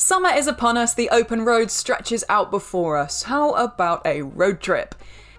Summer is upon us, the open road stretches out before us. How about a road trip?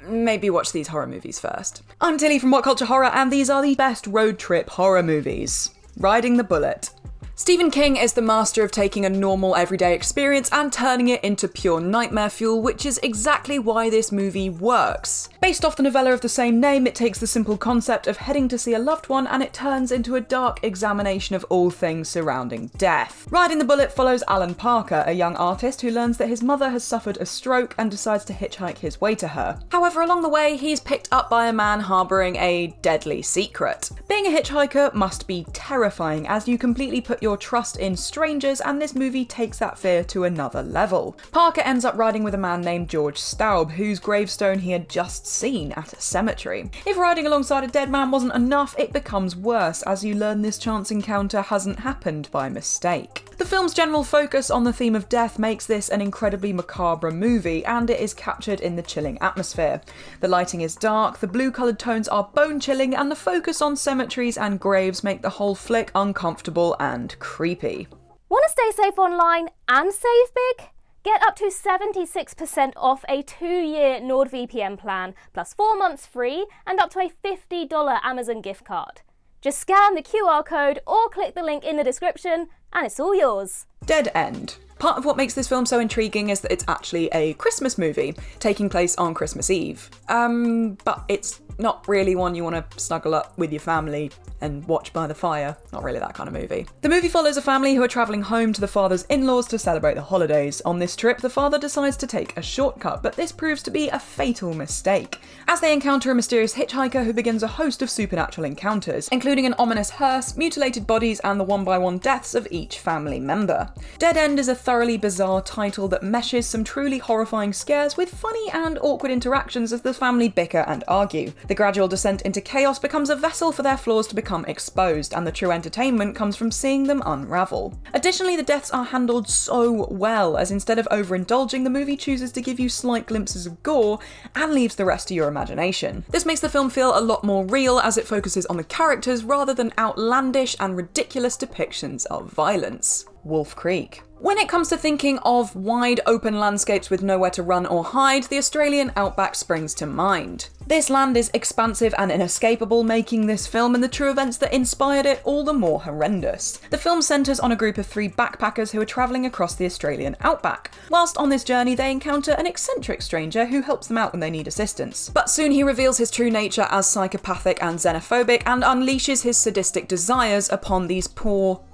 Maybe watch these horror movies first. I'm Tilly from What Culture Horror, and these are the best road trip horror movies. Riding the Bullet. Stephen King is the master of taking a normal everyday experience and turning it into pure nightmare fuel, which is exactly why this movie works. Based off the novella of the same name, it takes the simple concept of heading to see a loved one and it turns into a dark examination of all things surrounding death. Riding the Bullet follows Alan Parker, a young artist who learns that his mother has suffered a stroke and decides to hitchhike his way to her. However, along the way, he's picked up by a man harbouring a deadly secret. Being a hitchhiker must be terrifying, as you completely put your trust in strangers, and this movie takes that fear to another level. Parker ends up riding with a man named George Staub, whose gravestone he had just seen at a cemetery. If riding alongside a dead man wasn't enough, it becomes worse as you learn this chance encounter hasn't happened by mistake. The film's general focus on the theme of death makes this an incredibly macabre movie, and it is captured in the chilling atmosphere. The lighting is dark, the blue-coloured tones are bone-chilling, and the focus on cemeteries and graves make the whole flick uncomfortable and creepy. Want to stay safe online and save big? Get up to 76% off a 2-year NordVPN plan, plus 4 months free, and up to a $50 Amazon gift card. Just scan the QR code or click the link in the description, and it's all yours. Dead End. Part of what makes this film so intriguing is that it's actually a Christmas movie, taking place on Christmas Eve. But it's not really one you want to snuggle up with your family and watch by the fire. Not really that kind of movie. The movie follows a family who are travelling home to the father's in-laws to celebrate the holidays. On this trip, the father decides to take a shortcut, but this proves to be a fatal mistake, as they encounter a mysterious hitchhiker who begins a host of supernatural encounters, including an ominous hearse, mutilated bodies, and the one-by-one deaths of each family member. Dead End is a thoroughly bizarre title that meshes some truly horrifying scares with funny and awkward interactions as the family bicker and argue. The gradual descent into chaos becomes a vessel for their flaws to become exposed, and the true entertainment comes from seeing them unravel. Additionally, the deaths are handled so well, as instead of overindulging, the movie chooses to give you slight glimpses of gore and leaves the rest to your imagination. This makes the film feel a lot more real, as it focuses on the characters rather than outlandish and ridiculous depictions of violence. Wolf Creek. When it comes to thinking of wide open landscapes with nowhere to run or hide, the Australian outback springs to mind. This land is expansive and inescapable, making this film and the true events that inspired it all the more horrendous. The film centres on a group of 3 backpackers who are travelling across the Australian outback. Whilst on this journey, they encounter an eccentric stranger who helps them out when they need assistance. But soon he reveals his true nature as psychopathic and xenophobic and unleashes his sadistic desires upon these poor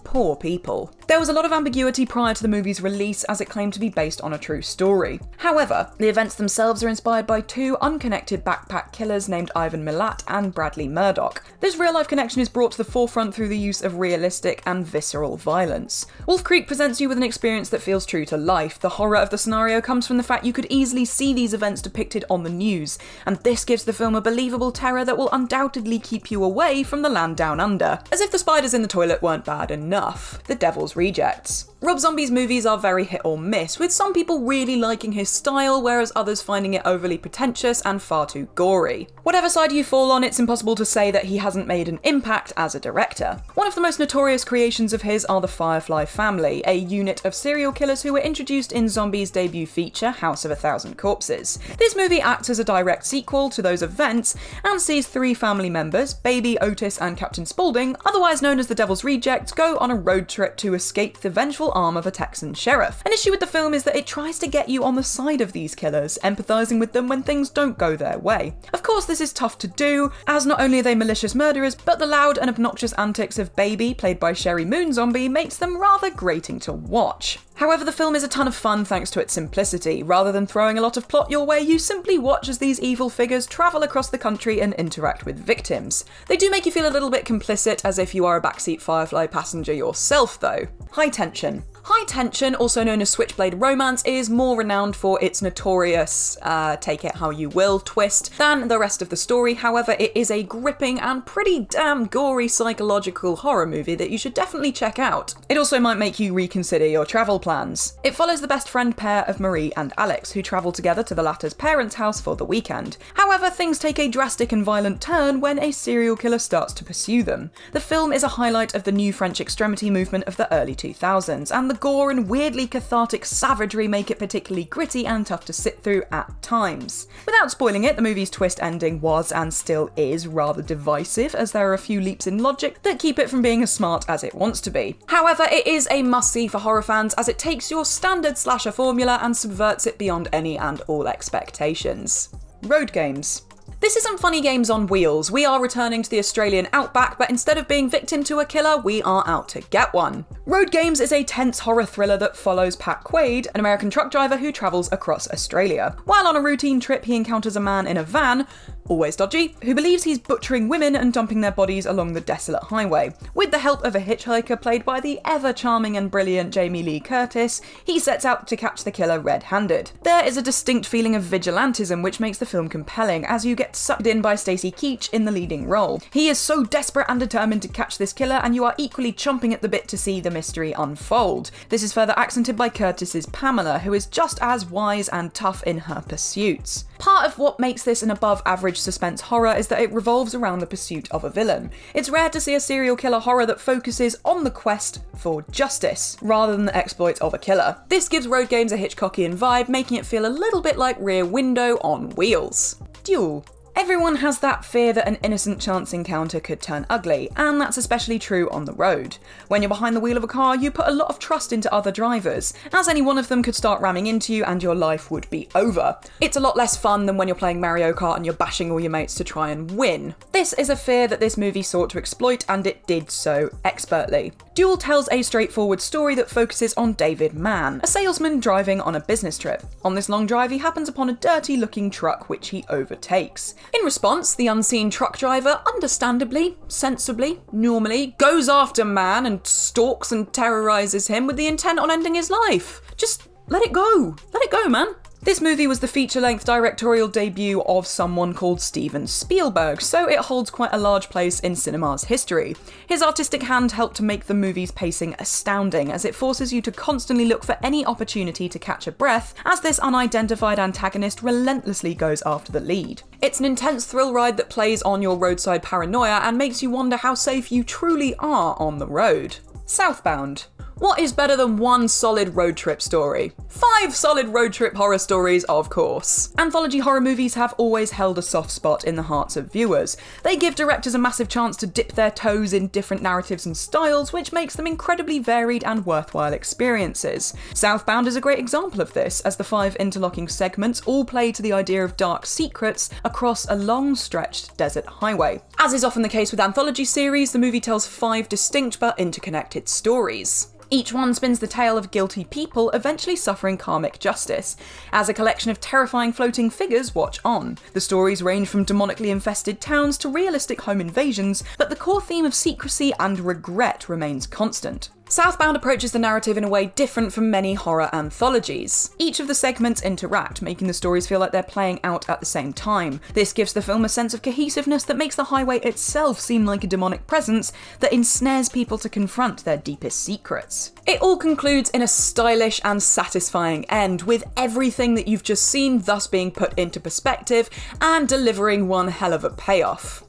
people. There was a lot of ambiguity prior to the movie's release, as it claimed to be based on a true story. However, the events themselves are inspired by 2 unconnected backpack killers named Ivan Milat and Bradley Murdoch. This real-life connection is brought to the forefront through the use of realistic and visceral violence. Wolf Creek presents you with an experience that feels true to life. The horror of the scenario comes from the fact you could easily see these events depicted on the news, and this gives the film a believable terror that will undoubtedly keep you away from the land down under. As if the spiders in the toilet weren't bad enough. The Devil's Rejects. Rob Zombie's movies are very hit or miss, with some people really liking his style, whereas others finding it overly pretentious and far too gory. Whatever side you fall on, it's impossible to say that he hasn't made an impact as a director. One of the most notorious creations of his are the Firefly family, a unit of serial killers who were introduced in Zombie's debut feature, House of a Thousand Corpses. This movie acts as a direct sequel to those events and sees 3 family members, Baby, Otis, and Captain Spaulding, otherwise known as the Devil's Rejects, go on a road trip to escape the vengeful arm of a Texan sheriff. An issue with the film is that it tries to get you on the side of these killers, empathising with them when things don't go their way. Of course, this is tough to do, as not only are they malicious murderers, but the loud and obnoxious antics of Baby, played by Sherry Moon Zombie, makes them rather grating to watch. However, the film is a ton of fun thanks to its simplicity. Rather than throwing a lot of plot your way, you simply watch as these evil figures travel across the country and interact with victims. They do make you feel a little bit complicit, as if you are a backseat Firefly passenger yourself though. High Tension. High Tension, also known as Switchblade Romance, is more renowned for its notorious, take it how you will, twist than the rest of the story. However, it is a gripping and pretty damn gory psychological horror movie that you should definitely check out. It also might make you reconsider your travel plans. It follows the best friend pair of Marie and Alex, who travel together to the latter's parents' house for the weekend. However, things take a drastic and violent turn when a serial killer starts to pursue them. The film is a highlight of the new French extremity movement of the early 2000s, and the gore and weirdly cathartic savagery make it particularly gritty and tough to sit through at times. Without spoiling it, the movie's twist ending was and still is rather divisive, as there are a few leaps in logic that keep it from being as smart as it wants to be. However, it is a must-see for horror fans, as it takes your standard slasher formula and subverts it beyond any and all expectations. Road games. This isn't funny games on wheels. We are returning to the Australian outback, but instead of being victim to a killer, we are out to get one. Road Games is a tense horror thriller that follows Pat Quaid, an American truck driver who travels across Australia. While on a routine trip, he encounters a man in a van, always dodgy, who believes he's butchering women and dumping their bodies along the desolate highway. With the help of a hitchhiker played by the ever-charming and brilliant Jamie Lee Curtis, he sets out to catch the killer red-handed. There is a distinct feeling of vigilantism which makes the film compelling, as you get sucked in by Stacey Keach in the leading role. He is so desperate and determined to catch this killer, and you are equally chomping at the bit to see the mystery unfold. This is further accented by Curtis's Pamela, who is just as wise and tough in her pursuits. Part of what makes this an above-average suspense horror is that it revolves around the pursuit of a villain. It's rare to see a serial killer horror that focuses on the quest for justice, rather than the exploits of a killer. This gives Road Games a Hitchcockian vibe, making it feel a little bit like Rear Window on wheels. Duel. Everyone has that fear that an innocent chance encounter could turn ugly, and that's especially true on the road. When you're behind the wheel of a car, you put a lot of trust into other drivers, as any one of them could start ramming into you and your life would be over. It's a lot less fun than when you're playing Mario Kart and you're bashing all your mates to try and win. This is a fear that this movie sought to exploit, and it did so expertly. Duel tells a straightforward story that focuses on David Mann, a salesman driving on a business trip. On this long drive, he happens upon a dirty-looking truck which he overtakes. In response, the unseen truck driver, understandably, sensibly, normally, goes after Mann and stalks and terrorizes him with the intent on ending his life. Just let it go. Let it go, man. This movie was the feature-length directorial debut of someone called Steven Spielberg, so it holds quite a large place in cinema's history. His artistic hand helped to make the movie's pacing astounding, as it forces you to constantly look for any opportunity to catch a breath, as this unidentified antagonist relentlessly goes after the lead. It's an intense thrill ride that plays on your roadside paranoia and makes you wonder how safe you truly are on the road. Southbound. What is better than one solid road trip story? 5 solid road trip horror stories, of course. Anthology horror movies have always held a soft spot in the hearts of viewers. They give directors a massive chance to dip their toes in different narratives and styles, which makes them incredibly varied and worthwhile experiences. Southbound is a great example of this, as the 5 interlocking segments all play to the idea of dark secrets across a long-stretched desert highway. As is often the case with anthology series, the movie tells 5 distinct but interconnected stories. Each one spins the tale of guilty people eventually suffering karmic justice. As a collection of terrifying floating figures watch on. The stories range from demonically infested towns to realistic home invasions, but the core theme of secrecy and regret remains constant. Southbound approaches the narrative in a way different from many horror anthologies. Each of the segments interact, making the stories feel like they're playing out at the same time. This gives the film a sense of cohesiveness that makes the highway itself seem like a demonic presence that ensnares people to confront their deepest secrets. It all concludes in a stylish and satisfying end, with everything that you've just seen thus being put into perspective and delivering one hell of a payoff.